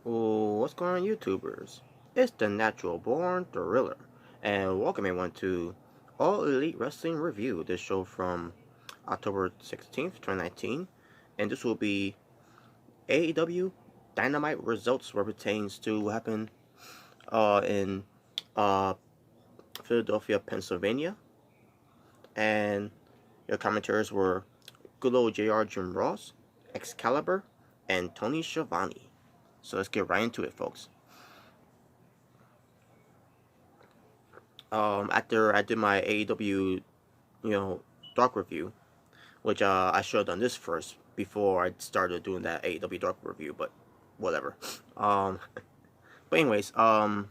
Oh, what's going on, YouTubers? It's the Natural Born Thriller, and welcome everyone to All Elite Wrestling Review, this show from October 16th, 2019, and this will be AEW Dynamite results where pertains to what happened in uh, Philadelphia, Pennsylvania, and your commentators were good old JR Jim Ross, Excalibur, and Tony Schiavone. So let's get right into it, folks. After I did my AEW, Dark review, which I should have done this first before I started doing that AEW Dark review, but whatever. Um, but anyways, but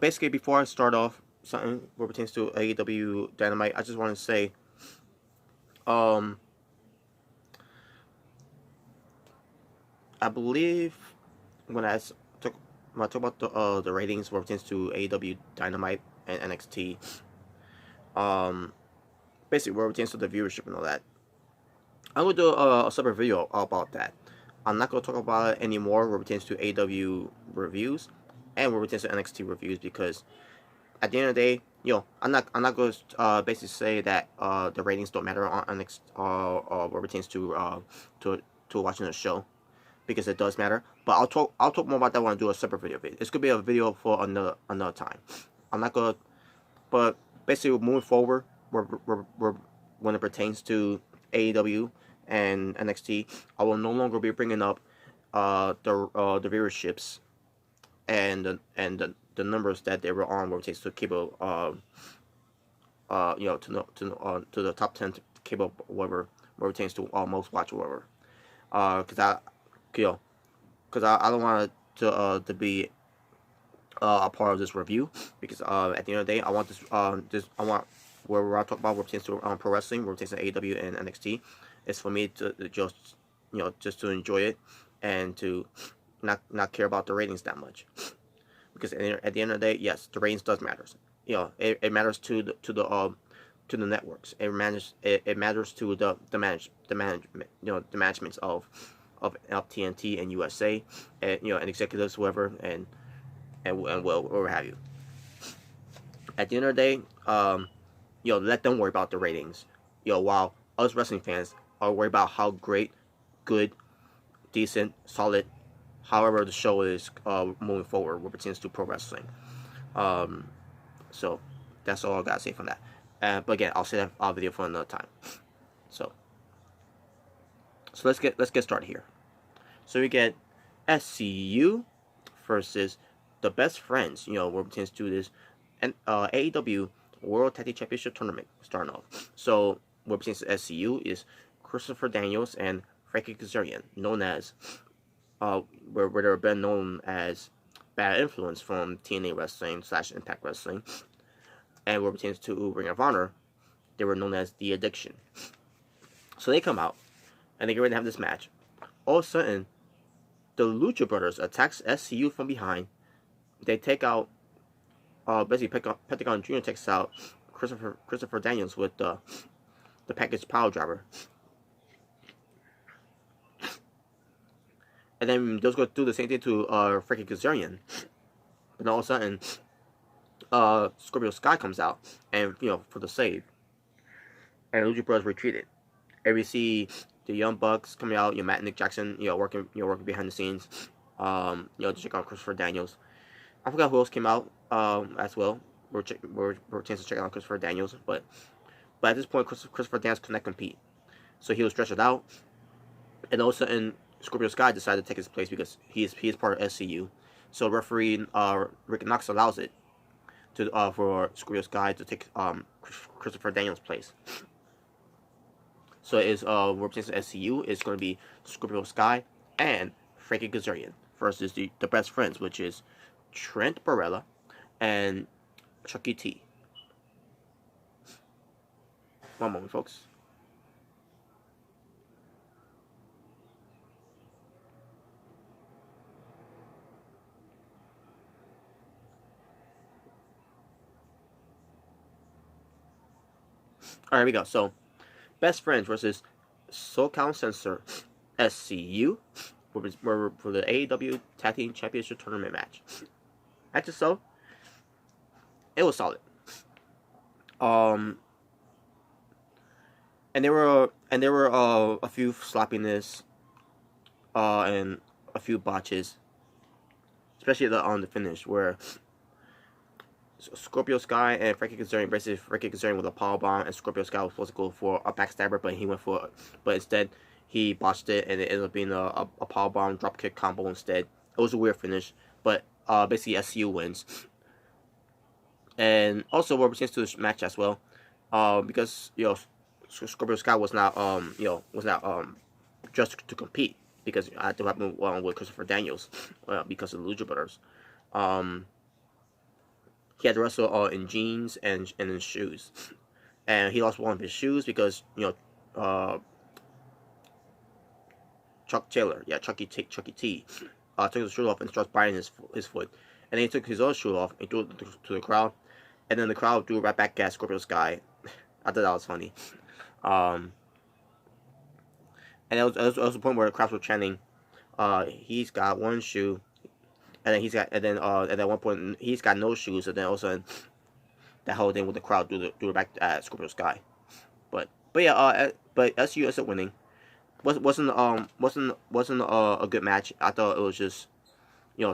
basically before I start off something what pertains to AEW Dynamite, I just want to say, um, I believe when I took when I talk about the ratings what pertains to AEW Dynamite and NXT, um, basically what pertains to the viewership and all that. I'm gonna do a separate video about that. I'm not gonna talk about it anymore where it pertains to AW reviews and where it pertains to NXT reviews because at the end of the day, I'm not gonna basically say that the ratings don't matter on NXT where it pertains to to watching the show because it does matter. But I'll talk more about that when I do a separate video of it. It's gonna be a video for another time. I'm not gonna, but basically moving forward, when it pertains to AEW and NXT, I will no longer be bringing up the viewerships and the numbers that they were on where it takes to cable to the top 10 cable whatever where it takes to most watch whatever because you know because I don't want to be a part of this review because at the end of the day I want this I want where I talk about what pertains to pro wrestling, what pertains to AEW and NXT, is for me to just just to enjoy it and to not care about the ratings that much because at the end of the day, yes, the ratings does matters. It matters to the networks. It matters to the management the managements of TNT and USA and executives whoever and well or what have you. At the end of the day, let them worry about the ratings. While us wrestling fans are worried about how great, good, decent, solid, however the show is moving forward what pertains to pro wrestling. Um, so that's all I gotta say from that. But again, I'll say that video for another time. So let's get started here. So we get SCU versus the Best Friends. What pertains to this and AEW World Tag Team Championship Tournament starting off. So what pertains to SCU is Christopher Daniels and Frankie Kazarian, known as where they're been known as Bad Influence from TNA Wrestling / Impact Wrestling, and what pertains to Ring of Honor, they were known as The Addiction. So they come out and they get ready to have this match. All of a sudden, the Lucha Brothers attacks SCU from behind. They take out basically Pentagon Jr. takes out Christopher Daniels with the package power driver. And then those go do the same thing to Frankie Kazarian. But all of a sudden, Scorpio Sky comes out and for the save. And Lucha Brothers retreated. And we see the Young Bucks coming out, Matt and Nick Jackson, working behind the scenes, to check out Christopher Daniels. I forgot who else came out as well. We're a chance to check out Christopher Daniels, but at this point, Christopher Daniels could not compete, so he was stretched out, and all of a sudden, Scorpio Sky decided to take his place because he is part of SCU. So referee Rick Knox allows it to for Scorpio Sky to take Christopher Daniels' place. So it is representing SCU is going to be Scorpio Sky and Frankie Kazarian versus the Best Friends, which is Trent Barella and Chucky T. One moment, folks. All right, here we go. So, Best Friends versus SoCal Censor SCU were for the AEW Tag Team Championship Tournament match. Match itself, it was solid. And there were a few sloppiness, and a few botches, especially on the finish where Scorpio Sky and Frankie Kazarian with a powerbomb, and Scorpio Sky was supposed to go for a backstabber, but instead he botched it, and it ended up being a powerbomb dropkick combo instead. It was a weird finish, but basically SCU wins. And also what pertains to this match as well, because Scorpio Sky was not just to compete, because I had to happen with Christopher Daniels, because of the Lucha Brothers. He had to wrestle in jeans and in shoes, and he lost one of his shoes because Chuck Taylor, Chucky T, took his shoe off and starts biting his foot, and then he took his other shoe off and threw it to the crowd, and then the crowd threw it right back at Scorpio Sky. I thought that was funny. And there was a point where the crowds were chanting, "He's got one shoe." And then at one point he's got no shoes, and then all of a sudden that whole thing with the crowd threw it back at Scorpio Sky. But SU isn't winning. Wasn't a good match. I thought it was just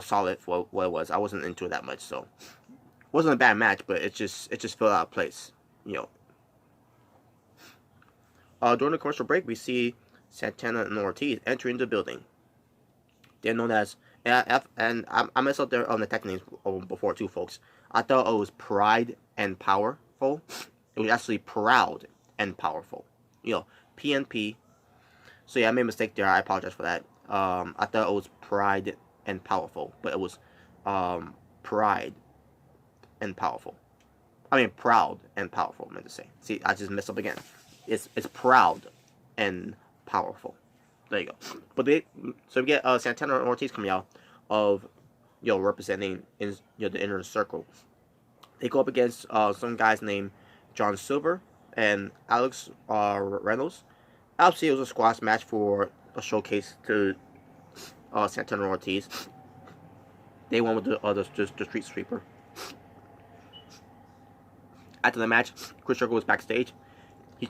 solid for what it was. I wasn't into it that much, so it wasn't a bad match, but it just fell out of place. During the commercial break, we see Santana and Ortiz entering the building. They're known as, and I messed up there on the tech names before too, folks. I thought it was Pride and Powerful. It was actually Proud and Powerful. PNP. So yeah, I made a mistake there. I apologize for that. I thought it was Pride and Powerful, but it was Pride and Powerful. I mean Proud and Powerful, I meant to say. See, I just messed up again. It's Proud and Powerful. There you go. But so we get Santana and Ortiz coming out of representing the inner circle. They go up against some guys named John Silver and Alex Reynolds. Obviously, it was a squash match for a showcase to Santana and Ortiz. They won with the Street Sweeper. After the match, Chris Jericho was backstage.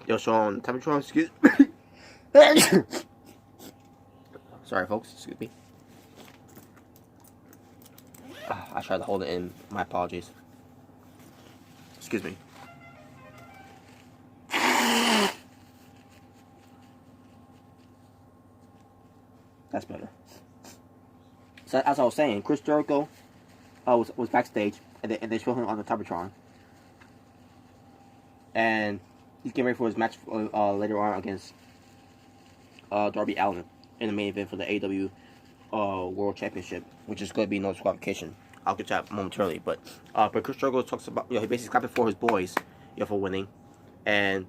He'll show on Temperature. Excuse me. Sorry, folks. Excuse me. I tried to hold it in. My apologies. Excuse me. That's better. So as I was saying, Chris Jericho was backstage, and they showed him on the Topatron, and he's getting ready for his match later on against Darby Allin in the main event for the AEW World Championship, which is going to be no disqualification. I'll get to that momentarily, but Chris Jericho talks about he basically clapping for his boys for winning, and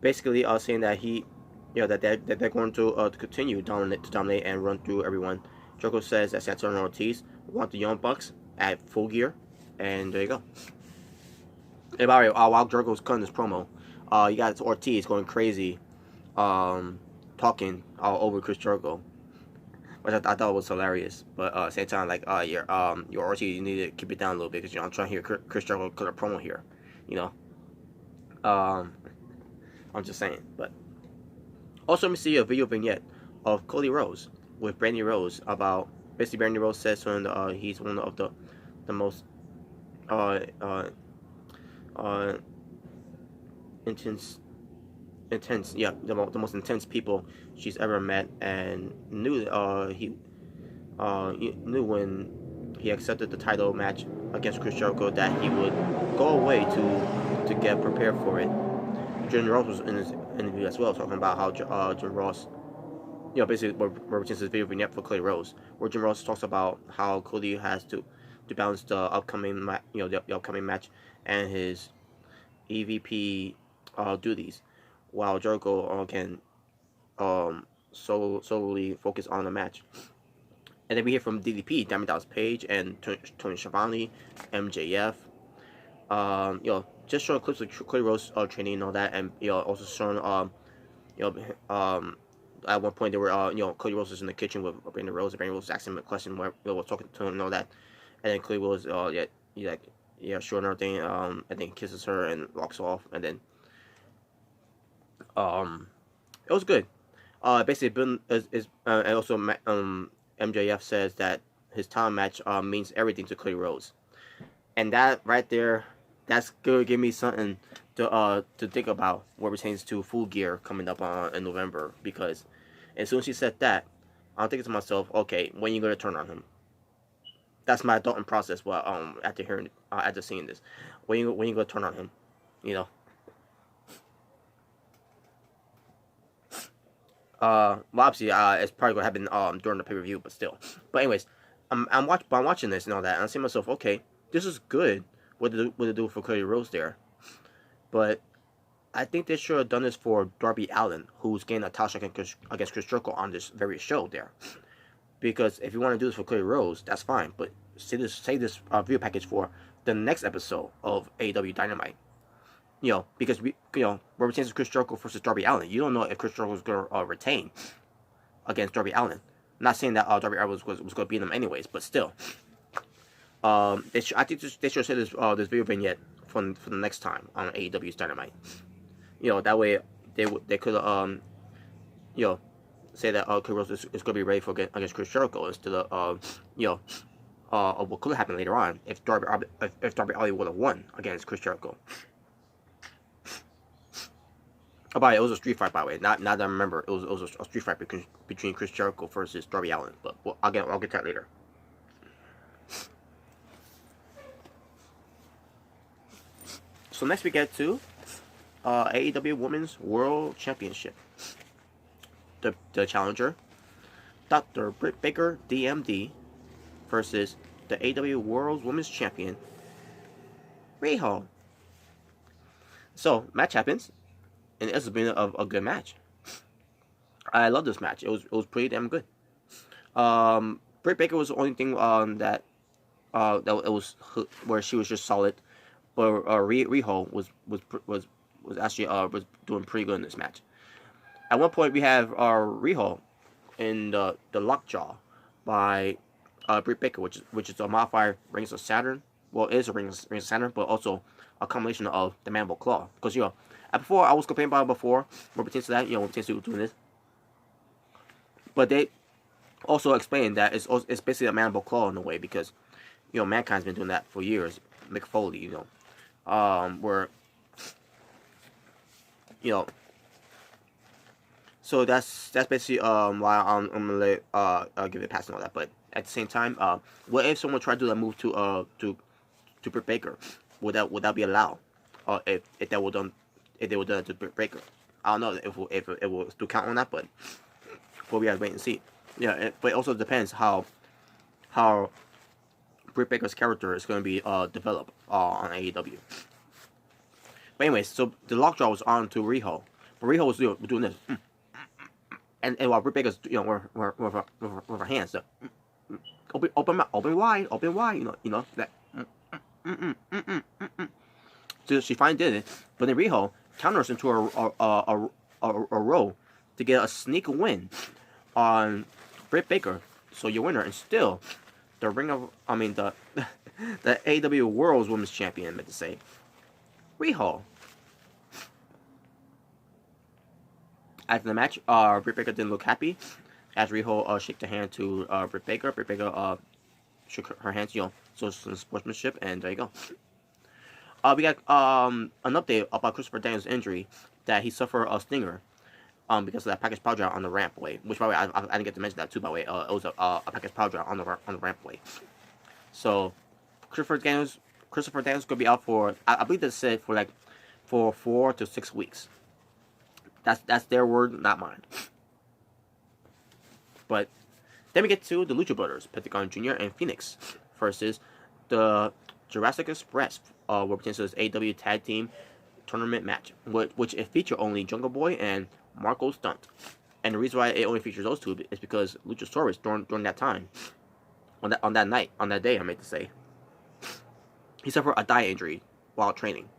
basically saying that he that they're going to continue to dominate and run through everyone. Jericho says that Santana and Ortiz want the Young Bucks at Full Gear, and there you go. And by the way, while Jericho's cutting this promo, you got Ortiz going crazy, talking over Chris Jericho, which I thought was hilarious. But Santana like, your Ortiz, you need to keep it down a little bit, because I'm trying to hear Chris Jericho cut a promo here, I'm just saying. But also, let me see a video vignette of Cody Rhodes with Brandy Rose about basically Brandy Rose says to him he's one of the most intense, the most intense people she's ever met, and knew he knew when he accepted the title match against Chris Jericho that he would go away to get prepared for it. Jim Ross was in his interview as well, talking about how Jim Ross, basically represents his video vignette for Cody Rhodes, where Jim Ross talks about how Cody has to balance the upcoming the upcoming match and his EVP duties, while Jericho can solely focus on the match. And then we hear from DDP, Diamond Dallas Page, and Tony Schiavone, MJF. Just showing clips of Cody Rhodes training and all that, and also showing at one point they were Cody Rhodes was in the kitchen with Brandon Rhodes. And Brandon Rhodes was asking him a question. Where Will was talking to him and all that, and then Cody Rhodes sure and everything. And then kisses her and walks off, and then it was good. Basically, and also MJF says that his time match means everything to Cody Rhodes, and that right there, that's gonna give me something to think about what pertains to Full Gear coming up in November. Because as soon as she said that, I'm thinking to myself, okay, when you gonna turn on him? That's my thought and process. Well, after seeing this, when you gonna turn on him? You know. Well, obviously, it's probably gonna happen during the pay-per-view, but still. But anyways, I'm watching this and all that, and I'm saying to myself, okay, this is good. What to do for Cody Rhodes there, but I think they should have done this for Darby Allin, who's getting a title shot against Chris Jericho on this very show there. Because if you want to do this for Cody Rhodes, that's fine, but say this video package for the next episode of AEW Dynamite. Because where retains Chris Jericho versus Darby Allin. You don't know if Chris Jericho is going to retain against Darby Allin. I'm not saying that Darby Allin was going to beat him anyways, but still. I think they should say this video vignette for the next time on AEW's Dynamite. That way they could say that Cody Rhodes is going to be ready for against Chris Jericho instead of what could happen later on if Darby Allin would have won against Chris Jericho. Oh, by the way, it was a street fight, by the way. Not that I remember. It was a street fight between Chris Jericho versus Darby Allin. But I'll get to that later. So next we get to AEW Women's World Championship. The challenger, Dr. Britt Baker, DMD, versus the AEW World Women's Champion, Riho. So match happens. And it's been a good match. I love this match. It was pretty damn good. Britt Baker was the only thing that it was where she was just solid, but Riho was actually was doing pretty good in this match. At one point we have Riho in the lockjaw by Britt Baker, which is a modified Rings of Saturn. Well, it is a Rings of Saturn, but also a combination of the Mandible Claw. Because before I was complaining about it before, what pertains to that, what pertains to doing this. But they also explained that it's basically a Mandible Claw in a way, because Mankind's been doing that for years. Mick Foley, where so that's basically why I'm gonna let give it a pass and all that. But at the same time, what if someone tried to do that move to Britt Baker? Would that be allowed? If that were done. If they were done to Britt Baker, I don't know if it will still count on that, but we have to wait and see. But it also depends how Britt Baker's character is going to be developed on AEW. But anyways, so the lockjaw was on to Riho, but Riho was doing this, and while Britt Baker's with her hands, open wide, that. So she finally did it, but then Riho counters into a row to get a sneak win on Britt Baker. So your winner, and still the the AEW World's Women's Champion, I meant to say, Riho. After the match, Britt Baker didn't look happy as Riho shook the hand to Britt Baker. Britt Baker shook her hands, so some sportsmanship, and there you go. We got an update about Christopher Daniels' injury, that he suffered a stinger because of that package power drive on the rampway. Which, by the way, I didn't get to mention that too. By the way, it was a package power drive on the rampway. So Christopher Daniels could be out for, I believe they said for 4 to 6 weeks. That's their word, not mine. But then we get to the Lucha Brothers, Pentagon Jr. and Phoenix versus the Jurassic Express, where pertains to this AEW Tag Team Tournament match, which it featured only Jungle Boy and Marco Stunt. And the reason why it only features those two is because Luchasaurus during that time, on that day, I meant to say, he suffered a thigh injury while training.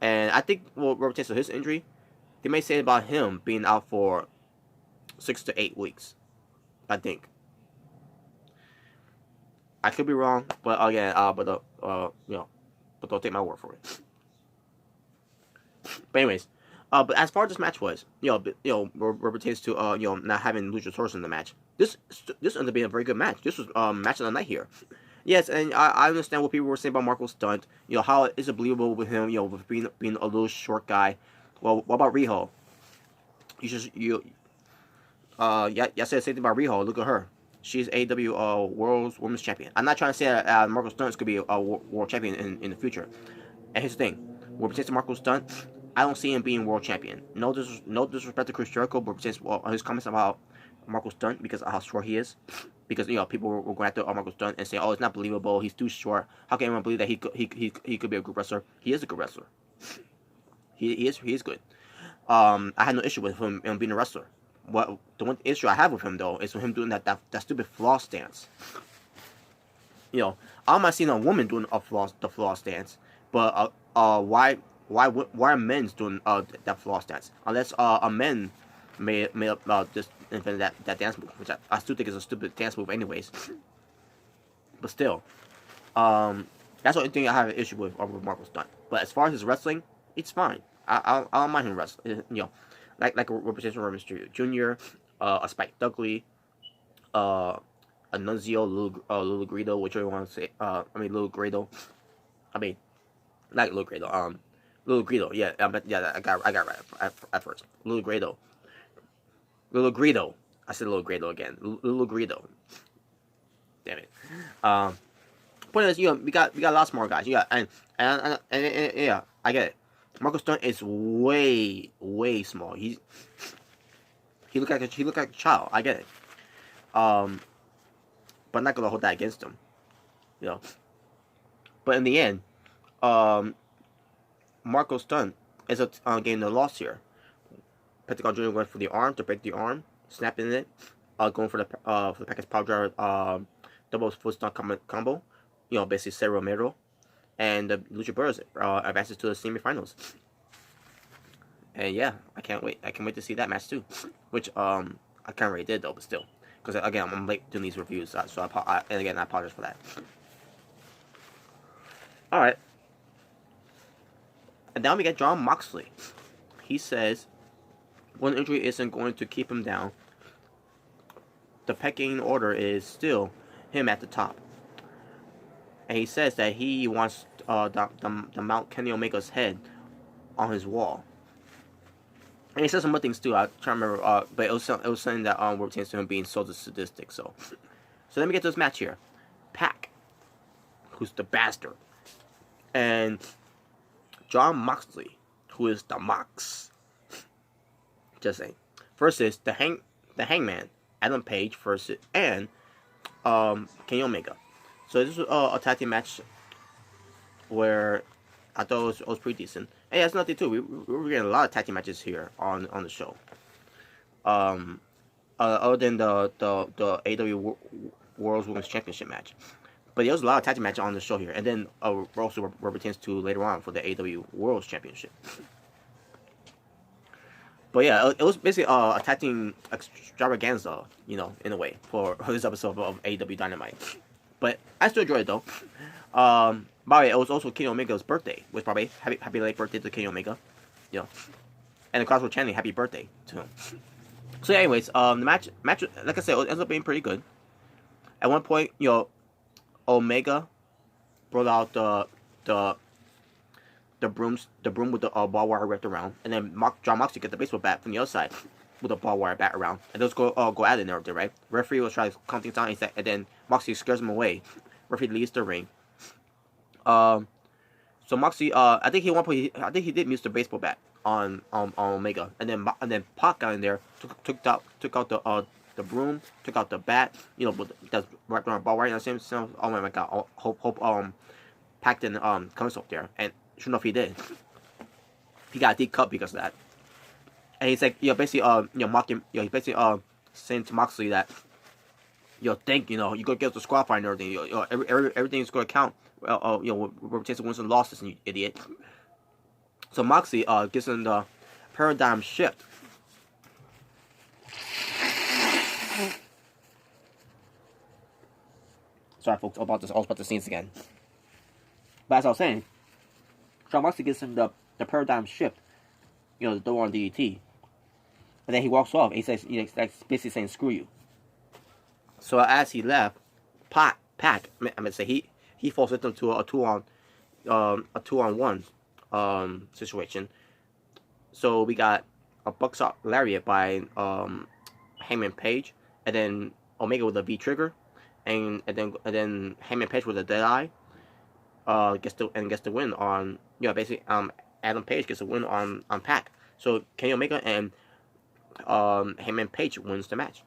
And I think what pertains to his injury, they may say about him being out for 6 to 8 weeks. I think. I could be wrong, but again, but don't take my word for it. But anyways, but as far as this match was, where pertains to not having Luchasaurus in the match, this ended up being a very good match. This was match of the night here. Yes, and I understand what people were saying about Marco Stunt. How is it believable with him? With being a little short guy. Well, what about Riho? I said the same thing about Riho. Look at her. She's AEW World's Women's Champion. I'm not trying to say that Marco Stunt could be a world champion in the future. And here's the thing: when it pertains to Marco Stunt, I don't see him being world champion. No disrespect to Chris Jericho, but pertains his comments about Marco Stunt because of how short he is. Because people were going after Marco Stunt and say, "Oh, it's not believable. He's too short. How can anyone believe that he could be a good wrestler?" He is a good wrestler. He is good. I had no issue with him being a wrestler. The one issue I have with him though is with him doing that stupid floss dance. I'm not seeing a woman doing the floss dance, but why are men doing that floss dance? Unless a men may just invent that dance move, which I still think is a stupid dance move anyways. But still, that's the only thing I have an issue with Marco Stunt. But as far as his wrestling, it's fine. I don't mind him wrestling. Like a representation of Mr. Jr., a Spike Dudley, a Nunzio, Lil Greedo, whichever you want to say. Lil Greedo. Not Lil Greedo. Lil Greedo. Yeah, I got right at first. Lil Greedo. I said Lil Greedo again. Lil Greedo. Damn it. Point is, we got lots more guys. And yeah, I get it. Marco Stunt is way small. He look like a child. I get it. But I'm not gonna hold that against him. But in the end, Marco Stunt is getting the loss here. Pentagon Jr. went for the arm to break the arm, snapping it, going for the package power driver, double foot stunt combo. Basically Cerro Romero. And the Lucha Brothers advances to the semifinals. And yeah, I can't wait. I can't wait to see that match too. Which I kind of already did though, but still, because again I'm late doing these reviews, so I apologize for that. All right, and now we get Jon Moxley. He says one injury isn't going to keep him down. The pecking order is still him at the top. And he says that he wants the Mount Kenny Omega's head on his wall. And he says some other things too. I'm trying to remember, but it was something that pertains to him being so sadistic. So let me get to this match here. Pac, who's the bastard, and Jon Moxley, who is the Mox. Just saying. First is the Hangman, Adam Page versus and Kenny Omega. So this was a tag team match where I thought it was pretty decent. And that's nothing too. We were getting a lot of tag team matches here on the show. Other than the AEW World's Women's Championship match. But there was a lot of tag team matches on the show here. And then also pertains to later on for the AEW World's Championship. But yeah, it was basically a tag team extravaganza, in a way, for this episode of AEW Dynamite. But I still enjoyed it though. By the way, it was also Kenny Omega's birthday, which probably happy late birthday to Kenny Omega. And the crowd were chanting happy birthday to him. So yeah, anyways, the match, like I said, it ends up being pretty good. At one point, Omega brought out the broom with the barbed wire wrapped around, and then Jon Moxley get the baseball bat from the other side with the barbed wire bat around, and those go at it and everything, right? Referee was trying to calm things down, and then Moxley scares him away. Referee leaves the ring. So Moxley, I think he did miss the baseball bat on Omega, and then Pac got in there, took out the broom, took out the bat, that's right around barbed wire. Oh my god! Hope Pac didn't comes up there, and sure enough he did. He got a deep cut because of that. And he's like, basically, mocking, he's basically, saying to Moxley that, think, you're gonna get the squad fight and everything, everything's gonna count, we're taking wins and losses, you idiot. So Moxley, gives him the paradigm shift. Sorry, folks, I was about to sneeze again. But as I was saying, Jon Moxley gives him the paradigm shift, the door on DDT. And then he walks off. And he says, basically saying, screw you. So as he left, Pac, I'm gonna say he falls victim to a 2-on-1 situation. So we got a buckshot lariat by Hangman Page, and then Omega with a V trigger, and then Hangman Page with a Deadeye. Gets the win on basically Adam Page gets a win on Pac. So Kenny Omega and Hangman Page wins the match.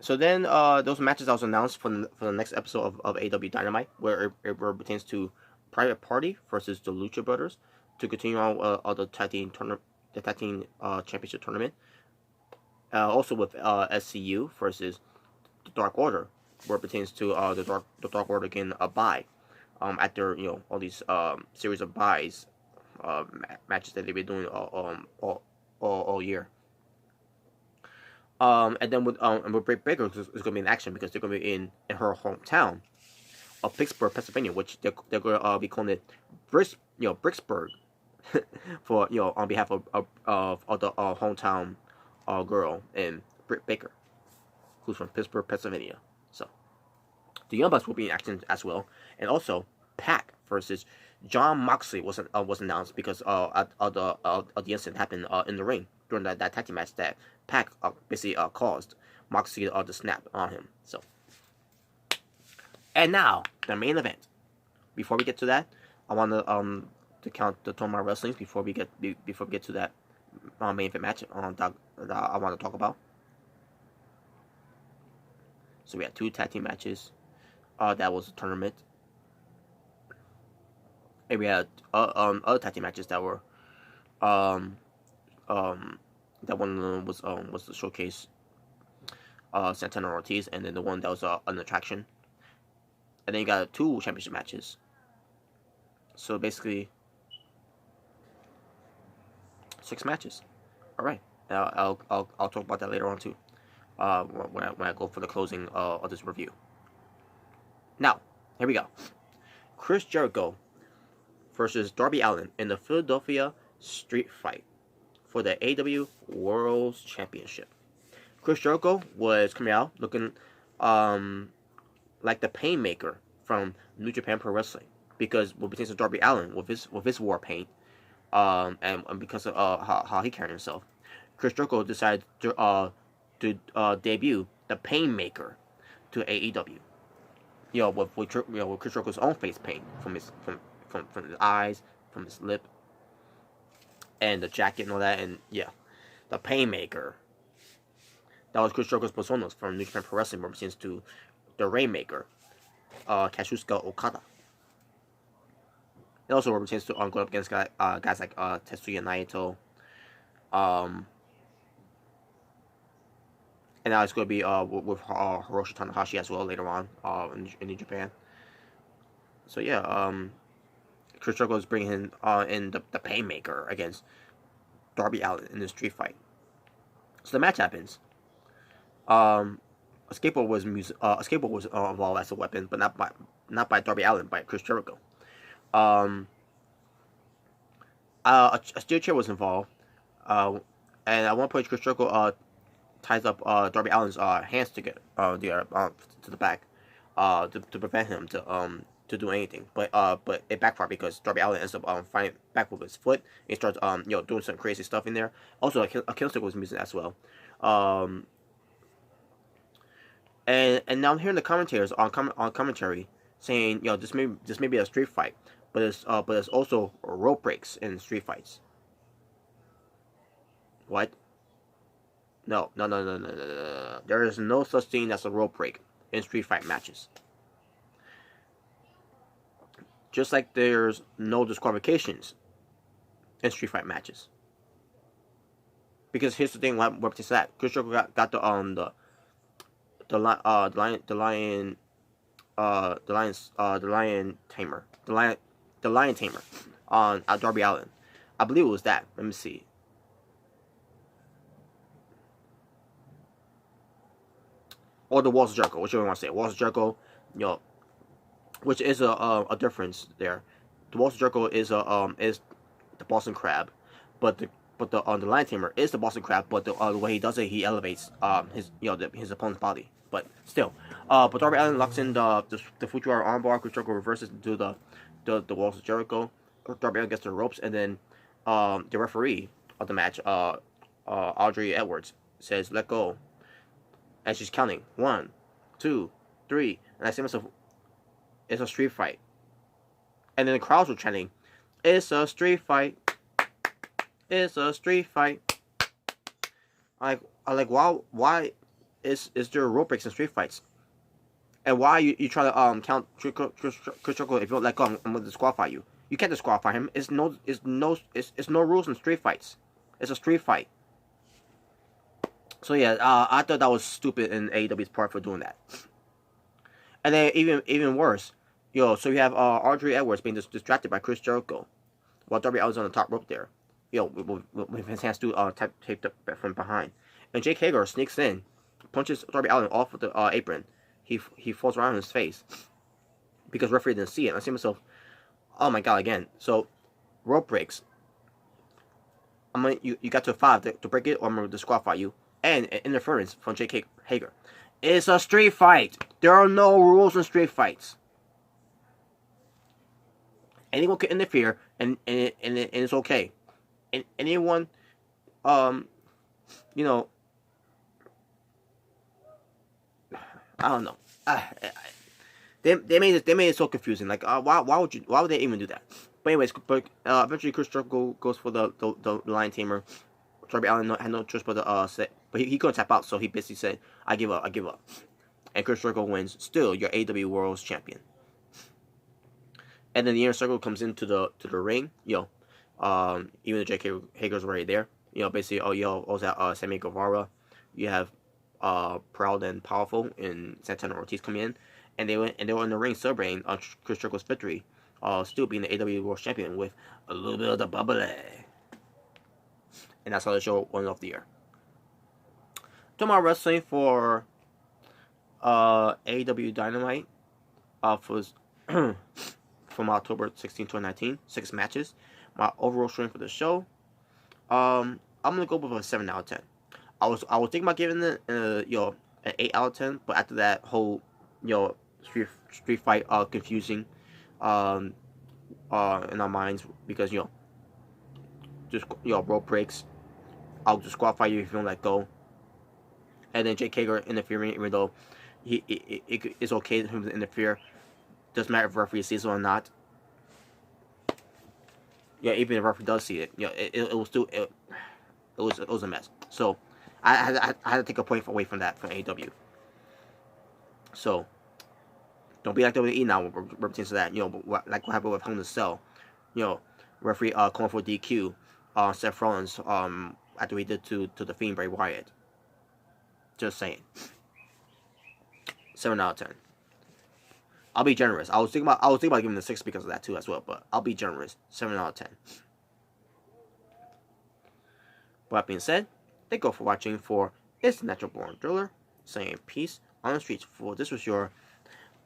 So then those matches also announced for the next episode of AEW Dynamite, where it pertains to Private Party versus the Lucha Brothers to continue on the tag team championship tournament. Also with SCU versus the Dark Order, where it pertains to the Dark Order getting a bye after all these series of buys matches that they've been doing all year. And then with Britt Baker is going to be in action because they're going to be in her hometown of Pittsburgh, Pennsylvania, which they're going to be calling it Bricksburg for on behalf of the hometown girl and Britt Baker, who's from Pittsburgh, Pennsylvania. So the Young Bucks will be in action as well, and also Pac versus Jon Moxley was announced because of the incident happened in the ring during that tag team match that Pac basically caused Moxley to snap on him. So, and now the main event. Before we get to that, I want to count the Tomar wrestlings before we get to that main event match that I want to talk about. So we had 2 tag team matches. That was a tournament. And we had other tag team matches that were that one of them was the showcase Santana and Ortiz, and then the one that was an attraction. And then you got 2 championship matches. So basically 6 matches. All right, I'll talk about that later on too. When I go for the closing of this review. Now, here we go. Chris Jericho versus Darby Allin in the Philadelphia Street Fight for the AEW World Championship. Chris Jericho was coming out looking like the Painmaker from New Japan Pro Wrestling, because what pertains to Darby Allin with his war paint, and because of how he carried himself, Chris Jericho decided to debut the Painmaker to AEW. With Chris Jericho's own face paint from his eyes, from his lip, and the jacket and all that, and the Painmaker. That was Chris Jericho's personas from New Japan Pro Wrestling, represents to the Rainmaker, Kazuchika Okada. It also represents to going up against guys like Tetsuya Naito, and now it's going to be with Hiroshi Tanahashi as well later on in New Japan. So Chris Jericho is bringing in the Painmaker against Darby Allin in the street fight. So the match happens. A skateboard was involved as a weapon, but not by Darby Allin, by Chris Jericho. A steel chair was involved, and at one point Chris Jericho ties up Darby Allin's hands together to the back to prevent him to do anything, but it backfired because Darby Allin ends up fighting back with his foot. He starts doing some crazy stuff in there. Also a kill stick was missing as well. And now I'm hearing the commentators on commentary saying this may be a street fight, but it's also rope breaks in street fights. What? No. There is no such thing as a rope break in street fight matches. Just like there's no disqualifications in street fight matches. Because here's the thing, what is that? Chris Jericho got the lion the lion tamer, the lion tamer on Darby Allin. I believe it was that. Let me see. Or the Walls of Jericho, whichever you want to say. Walls of Jericho, which is a difference there. The Walls of Jericho is the Boston Crab, but the Lion Tamer is the Boston Crab, but the way he does it, he elevates his opponent's body. But still, but Darby Allin locks in the Fujiwara armbar. Chris Jericho reverses to the Walls of Jericho. Darby Allin gets the ropes, and then the referee of the match, Audrey Edwards, says, "Let go." And she's counting 1, 2, 3, and I say to myself, it's a street fight. And then the crowds were chanting, "It's a street fight. It's a street fight." I like why is there rope breaks in street fights? And why you try to count Chris Jericho? If you don't let go, I'm gonna disqualify you. You can't disqualify him. It's no rules in street fights. It's a street fight. So yeah, I thought that was stupid in AEW's part for doing that. And then even worse, so you have Audrey Edwards being distracted by Chris Jericho, while Darby Allin's on the top rope there, with his hands taped up from behind, and Jake Hager sneaks in, punches Darby Allin off of the apron. He falls around on his face because referee didn't see it. And I see myself, oh my god, again. So rope breaks. You got to 5 to break it, or I'm gonna disqualify you. And interference from Jake Hager. It's a street fight. There are no rules in street fights. Anyone can interfere, and it's okay. And anyone, I don't know. They made it so confusing. Like, why would they even do that? But anyways, eventually Chris Jericho goes for the Lion Tamer. Darby Allin had no choice but to say, but he couldn't tap out, so he basically said, I give up. And Chris Jericho wins. Still, your AEW World's Champion. And then the Inner Circle comes into the ring. Even though Jake Hager's already there. Basically, you also have Sammy Guevara. You have Proud and Powerful and Santana Ortiz come in. And they were in the ring celebrating Chris Jericho's victory. Still being the AEW World Champion with a little bit of the bubbly. And that's how the show went off the air. Tomorrow wrestling for AEW Dynamite from October 16, 2019. 6 matches. My overall rating for the show, I'm gonna go with a 7 out of 10. I was thinking about giving it an 8 out of 10, but after that whole street fight confusing in our minds, because just rope breaks, I'll disqualify you if you don't let go. And then Jake Hager interfering, even though it's okay for him to interfere. Doesn't matter if the referee sees it or not. Even if the referee does see it, it was still it was a mess. So I had to take a point away from that from AEW. So don't be like WWE now when it pertains to that. Like what happened with Hell in a Cell. Referee calling for DQ. Seth Rollins after he did to the Fiend Bray Wyatt. Just saying. 7 out of 10. I'll be generous. I was thinking about giving the 6 because of that too as well, but I'll be generous. 7 out of 10. With that being said, thank you all for watching for It's the Natural Born Driller, saying peace on the streets. For this was your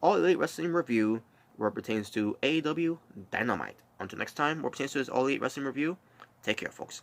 All Elite Wrestling review where it pertains to AEW Dynamite. Until next time, where it pertains to this All Elite Wrestling review, take care, folks.